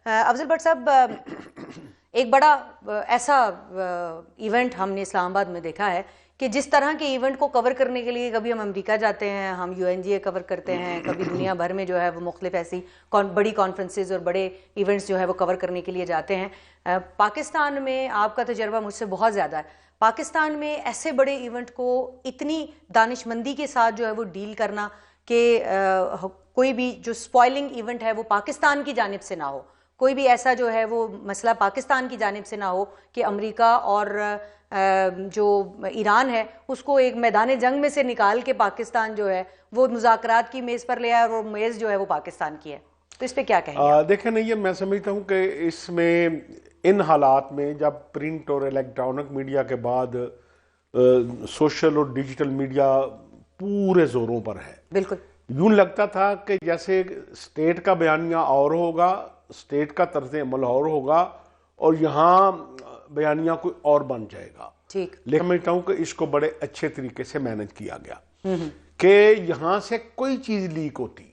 افضل but صاحب، ایک بڑا ایسا ایونٹ ہم نے اسلام آباد میں دیکھا ہے کہ جس طرح کے ایونٹ کو کور کرنے کے لیے کبھی ہم امریکہ جاتے ہیں، ہم UNGA کور کرتے ہیں، کبھی دنیا بھر میں جو ہے وہ مختلف ایسی بڑی کانفرنسز اور بڑے ایونٹس جو ہے وہ کور کرنے کے لیے جاتے ہیں۔ پاکستان میں آپ کا تجربہ مجھ سے بہت زیادہ ہے، پاکستان میں ایسے بڑے ایونٹ کو اتنی دانش مندی کے ساتھ جو ہے وہ ڈیل کرنا کہ کوئی بھی جو سپوائلنگ ایونٹ ہے وہ پاکستان کی جانب سے نہ ہو، کوئی بھی ایسا جو ہے وہ مسئلہ پاکستان کی جانب سے نہ ہو کہ امریکہ اور جو ایران ہے اس کو ایک میدان جنگ میں سے نکال کے پاکستان جو ہے وہ مذاکرات کی میز پر لے آیا اور وہ میز جو ہے وہ پاکستان کی ہے، تو اس پہ کیا کہیں گے؟ دیکھیں نہیں، یہ میں سمجھتا ہوں کہ اس میں ان حالات میں جب پرنٹ اور الیکٹرانک میڈیا کے بعد سوشل اور ڈیجیٹل میڈیا پورے زوروں پر ہے، بالکل یوں لگتا تھا کہ جیسے اسٹیٹ کا بیانیہ اور ہوگا، اسٹیٹ کا طرز عمل اور ہوگا اور یہاں بیانیہ کوئی اور بن جائے گا۔ ٹھیک، لیکن سمجھتا ہوں کہ اس کو بڑے اچھے طریقے سے مینج کیا گیا کہ یہاں سے کوئی چیز لیک ہوتی،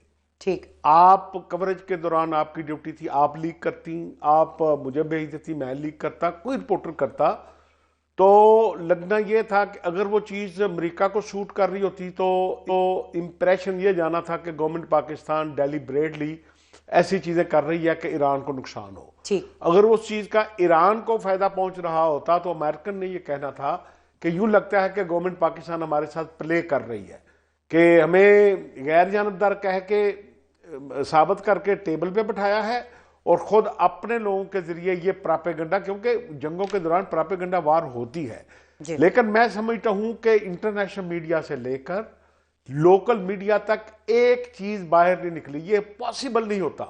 ٹھیک، آپ کوریج کے دوران آپ کی ڈیوٹی تھی، آپ لیک کرتی، آپ مجھے بھیج دیتی، میں لیک کرتا، کوئی رپورٹر کرتا، تو لگنا یہ تھا کہ اگر وہ چیز امریکہ کو سوٹ کر رہی ہوتی تو امپریشن یہ جانا تھا کہ گورنمنٹ پاکستان ڈیلیبریٹلی ایسی چیزیں کر رہی ہے کہ ایران کو نقصان ہو۔ ٹھیک، اگر اس چیز کا ایران کو فائدہ پہنچ رہا ہوتا تو امریکن نے یہ کہنا تھا کہ یوں لگتا ہے کہ گورنمنٹ پاکستان ہمارے ساتھ پلے کر رہی ہے، کہ ہمیں غیر جانبدار کہہ کے ثابت کر کے ٹیبل پہ بٹھایا ہے اور خود اپنے لوگوں کے ذریعے یہ پراپیگنڈا، کیونکہ جنگوں کے دوران پراپیگنڈا وار ہوتی ہے، لیکن میں سمجھتا ہوں کہ انٹرنیشنل میڈیا سے لے کر لوکل میڈیا تک ایک چیز باہر نہیں نکلی۔ یہ پاسبل نہیں ہوتا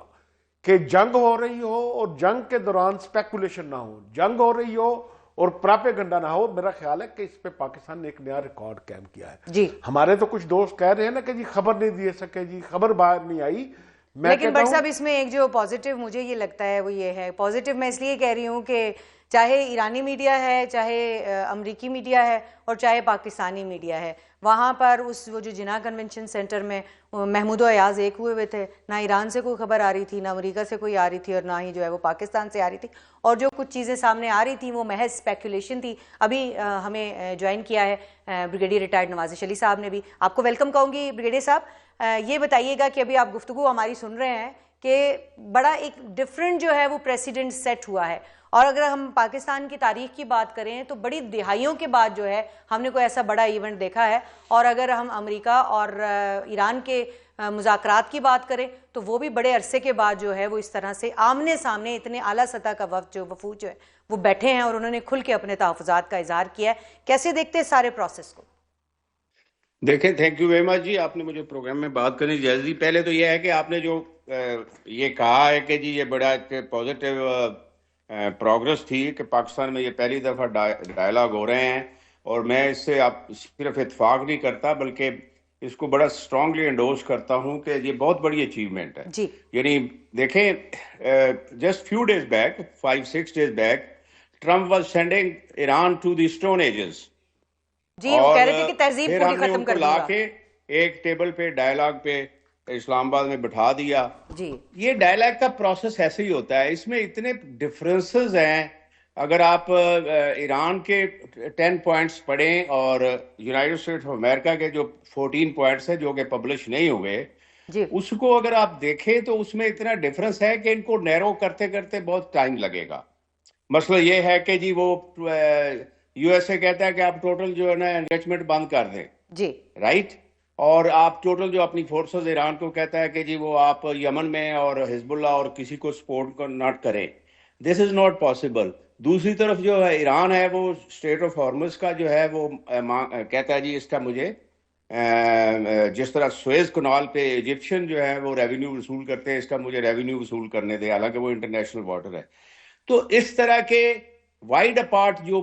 کہ جنگ ہو رہی ہو اور جنگ کے دوران سپیکولیشن نہ ہو، جنگ ہو رہی ہو اور پراپیگنڈا نہ ہو۔ میرا خیال ہے کہ اس پہ پاکستان نے ایک نیا ریکارڈ قائم کیا ہے۔ جی، ہمارے تو کچھ دوست کہہ رہے ہیں نا کہ جی خبر نہیں دے سکے، جی خبر باہر نہیں آئی۔ لیکن بٹ صاحب اس میں ایک جو پازیٹیو مجھے یہ لگتا ہے وہ یہ ہے، پازیٹیو میں اس لیے کہہ رہی ہوں کہ چاہے ایرانی میڈیا ہے، چاہے امریکی میڈیا ہے اور چاہے پاکستانی میڈیا ہے، وہاں پر وہ جو جناح کنونشن سینٹر میں محمود و ایاز ایک ہوئے تھے، نہ ایران سے کوئی خبر آ رہی تھی، نہ امریکہ سے کوئی آ رہی تھی، اور نہ ہی جو ہے وہ پاکستان سے آ رہی تھی، اور جو کچھ چیزیں سامنے آ رہی تھیں وہ محض اسپیکولیشن تھی۔ ابھی ہمیں جوائن کیا ہے بریگیڈیئر ریٹائرڈ نوازش علی صاحب نے بھی، آپ کو ویلکم کہوں گی بریگیڈیئر صاحب۔ یہ بتائیے گا کہ ابھی آپ گفتگو ہماری سن رہے ہیں کہ بڑا ایک ڈفرینٹ جو ہے وہ پریسیڈنٹ سیٹ ہوا ہے، اور اگر ہم پاکستان کی تاریخ کی بات کریں تو بڑی دہائیوں کے بعد جو ہے ہم نے کوئی ایسا بڑا ایونٹ دیکھا ہے، اور اگر ہم امریکہ اور ایران کے مذاکرات کی بات کریں تو وہ بھی بڑے عرصے کے بعد جو ہے وہ اس طرح سے آمنے سامنے اتنے اعلیٰ سطح کا وفود جو ہے وہ بیٹھے ہیں اور انہوں نے کھل کے اپنے تحفظات کا اظہار کیا ہے۔ کیسے دیکھتے ہیں سارے پروسیس کو؟ دیکھیں، تھینک یو ویری مچ جی، آپ نے مجھے پروگرام میں بات کرنی اجازت دی۔ پہلے تو یہ ہے کہ آپ نے جو یہ کہا ہے کہ جی یہ بڑا پازیٹیو پروگرس تھی کہ پاکستان میں یہ پہلی دفعہ ڈائلاگ ہو رہے ہیں، اور میں اس سے آپ صرف اتفاق نہیں کرتا بلکہ اس کو بڑا اسٹرانگلی انڈورس کرتا ہوں کہ یہ بہت بڑی اچیومنٹ ہے جی، یعنی دیکھیں just few days back 5-6 days back Trump was sending Iran to the stone ages, جی وہ کہہ رہے تھے کہ تہذیب پھر پوری ہم نے ختم ان کر کو دوں لا گا۔ کے ایک ٹیبل پہ ڈائلاگ پہ اسلام آباد میں بٹھا دیا۔ جی، یہ ڈائلاگ کا پروسیس ایسے ہی ہوتا ہے، اس میں اتنے ڈفرینسز ہیں۔ اگر آپ ایران کے 10 پوائنٹس پڑھیں اور یونائٹڈ اسٹیٹس آف امریکہ کے جو 14 پوائنٹس ہیں جو کہ پبلش نہیں ہوئے، جی، اس کو اگر آپ دیکھیں تو اس میں اتنا ڈفرنس ہے کہ ان کو نیرو کرتے کرتے بہت ٹائم لگے گا۔ مسئلہ یہ ہے کہ جی وہ یو ایس اے کہتا ہے کہ آپ ٹوٹل جو ہے نا انریچمنٹ بند کر دیں، جی، رائٹ، اور آپ ٹوٹل جو اپنی فورسز ایران کو کہتا ہے کہ جی وہ آپ یمن میں اور حزب اللہ اور کسی کو سپورٹ ناٹ کریں۔ دس از ناٹ پاسبل۔ دوسری طرف جو ہے ایران ہے وہ اسٹریٹ آف ہارمز کا جو ہے وہ کہتا ہے جی اس کا مجھے جس طرح سویز کنال پہ ایجپشن جو ہے وہ ریونیو وصول کرتے ہیں، اس کا مجھے ریونیو وصول کرنے دے، حالانکہ وہ انٹرنیشنل واٹر ہے۔ تو اس طرح کے وائڈ اپارٹ جو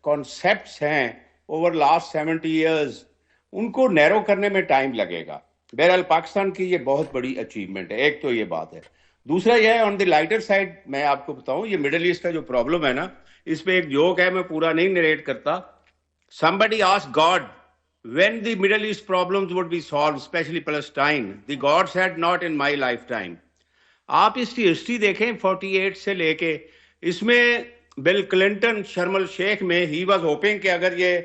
کانسیپٹس ہیں اوور لاسٹ 70 years، ان کو نیرو کرنے میں ٹائم لگے گا۔ بہرحال پاکستان کی یہ بہت بڑی اچیومنٹ ہے، ایک تو یہ بات ہے۔ دوسرا یہ ہے آن دی لائٹر سائڈ، میں آپ کو بتاؤں یہ مڈل ایسٹ کا جو پرابلم ہے نا، اس پہ ایک جوک ہے، میں پورا نہیں نریٹ کرتا۔ Somebody asked God when the Middle East problems would be solved, especially Palestine. The God said, not in my lifetime. آپ اس کی ہسٹری دیکھیں 48 سے لے کے، اس میں بل کلنٹن شرم الشیخ میں ہی واز ہوپنگ کہ اگر یہ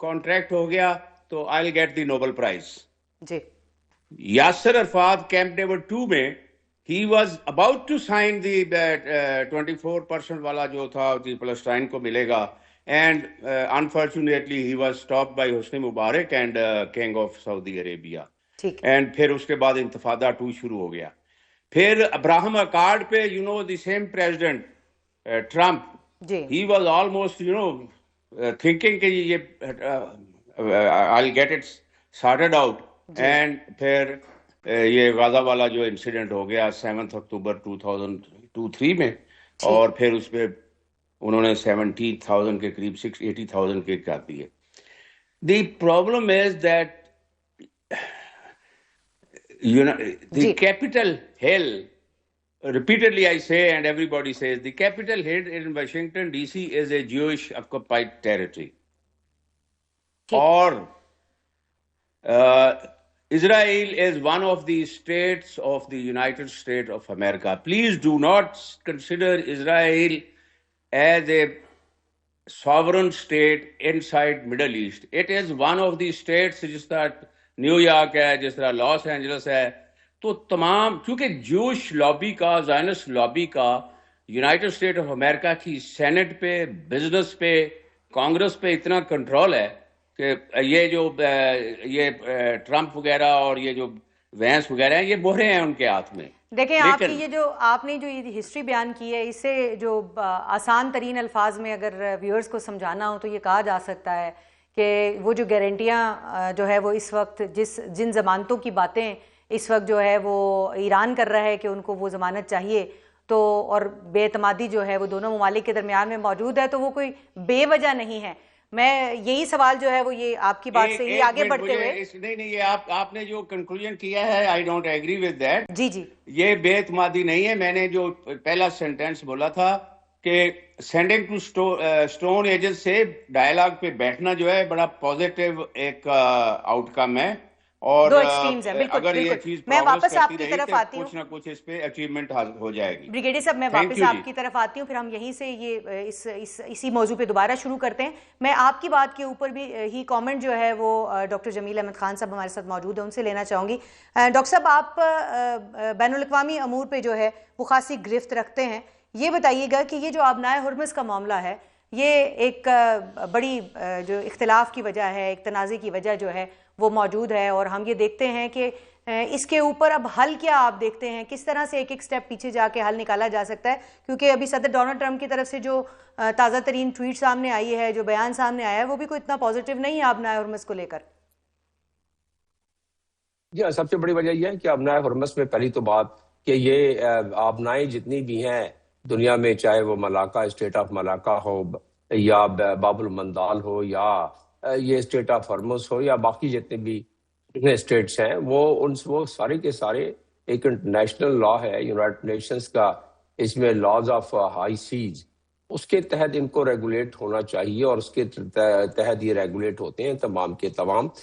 کانٹریکٹ ہو گیا تو I will get the Nobel Prize. جی. یاسر عرفات کیمپ ڈیوڈ 2 میں ہی was about to sign the 24% والا جو تھا فلسطین کو ملے گا، and unfortunately he was stop by Hosni Mubarak and king of Saudi Arabia. ٹھیک. اینڈ پھر اس کے بعد انتفاضہ 2 شروع ہو گیا. پھر ابراہم اکارڈ پہ دی سیم پریزیڈنٹ ٹرمپ، جی. ہی واز آلموسٹ تھنکنگ کہ یہ I will get it sorted out. And پھر یہ غزہ والا جو انسیڈنٹ ہو گیا 7 اکتوبر 2003 میں، اور پھر اس پہ انہوں نے 70,000 کے قریب 80,000 کے کر دیے. The problem is that the Capitol Hill, repeatedly I say and everybody says, the Capitol Hill in Washington DC is a Jewish occupied territory. Or Israel is one of the states of the United States of America. Please do not consider Israel as a sovereign state inside Middle East. It is one of the states جس طرح new York ہے، جس طرح Los Angeles ہے. تو تمام چونکہ جوش لابی کا، زائنس لابی کا یونائٹڈ اسٹیٹ آف امریکہ کی سینٹ پہ، بزنس پہ، کانگریس پہ اتنا کنٹرول ہے کہ یہ ٹرمپ وغیرہ اور یہ جو وینس وغیرہ ہیں، یہ بہرے ہیں ان کے ہاتھ میں. دیکھیں آپ کی یہ جو آپ نے جو یہ ہسٹری بیان کی ہے، اس سے جو آسان ترین الفاظ میں اگر ویورز کو سمجھانا ہو تو یہ کہا جا سکتا ہے کہ وہ جو گارنٹیاں جو ہے وہ اس وقت جن ضمانتوں کی باتیں اس وقت جو ہے وہ ایران کر رہا ہے کہ ان کو وہ ضمانت چاہیے، تو اور بے اعتمادی جو ہے وہ دونوں ممالک کے درمیان میں موجود ہے، تو وہ کوئی بے وجہ نہیں ہے. میں یہی سوال جو ہے وہ یہ آپ کی بات سے ہی آگے بڑھتے ہوئے نہیں یہ آپ نے جو کنکلوژن کیا ہے I don't agree with that. جی یہ بے اعتمادی نہیں ہے. میں نے جو پہلا سینٹینس بولا تھا کہ سینڈنگ ٹو اسٹون ایجز سے ڈائلاگ پہ بیٹھنا جو ہے بڑا پازیٹیو ایک آؤٹ کم ہے. اور اگر یہ چیز میں واپس آپ کی طرف آتی ہوں، کچھ نہ کچھ اس پہ اچیومنٹ ہو جائے گی. بریگیڈیئر صاحب میں واپس آپ کی طرف آتی ہوں، پھر ہم یہیں سے یہ اسی موضوع پہ دوبارہ شروع کرتے ہیں. میں آپ کی بات کے اوپر بھی ہی کامنٹ جو ہے وہ ڈاکٹر جمیل احمد خان صاحب ہمارے ساتھ موجود ہیں، ان سے لینا چاہوں گی. ڈاکٹر صاحب آپ بین الاقوامی امور پہ جو ہے وہ خاصی گرفت رکھتے ہیں. یہ بتائیے گا کہ یہ جو آبنائے ہرمز کا معاملہ ہے، یہ ایک بڑی جو اختلاف کی وجہ ہے، ایک تنازع کی وجہ جو ہے وہ موجود ہے، اور ہم یہ دیکھتے ہیں کہ اس کے اوپر اب حل کیا آپ دیکھتے ہیں، کس طرح سے ایک سٹیپ پیچھے جا کے حل نکالا جا سکتا ہے؟ کیونکہ ابھی صدر ڈونلڈ ٹرمپ کی طرف سے جو تازہ ترین ٹویٹ سامنے آئی ہے، جو بیان سامنے آیا ہے، وہ بھی کوئی اتنا پازیٹیو نہیں ہے آبنائے ہرمز کو لے کر. جی سب سے بڑی وجہ یہ ہے کہ آبنائے ہرمز میں پہلی تو بات کہ یہ آبنائیں جتنی بھی ہیں دنیا میں، چاہے وہ ملاکا اسٹیٹ آف ملاکا ہو یا باب المندال ہو یا یہ اسٹیٹ آف ہرمز ہو یا باقی جتنے بھی اسٹیٹس ہیں، وہ سارے کے سارے ایک انٹرنیشنل لا ہے یونائٹڈ نیشنز کا، اس میں لاز آف ہائی سیز، اس کے تحت ان کو ریگولیٹ ہونا چاہیے، اور اس کے تحت یہ ریگولیٹ ہوتے ہیں تمام کے تمام.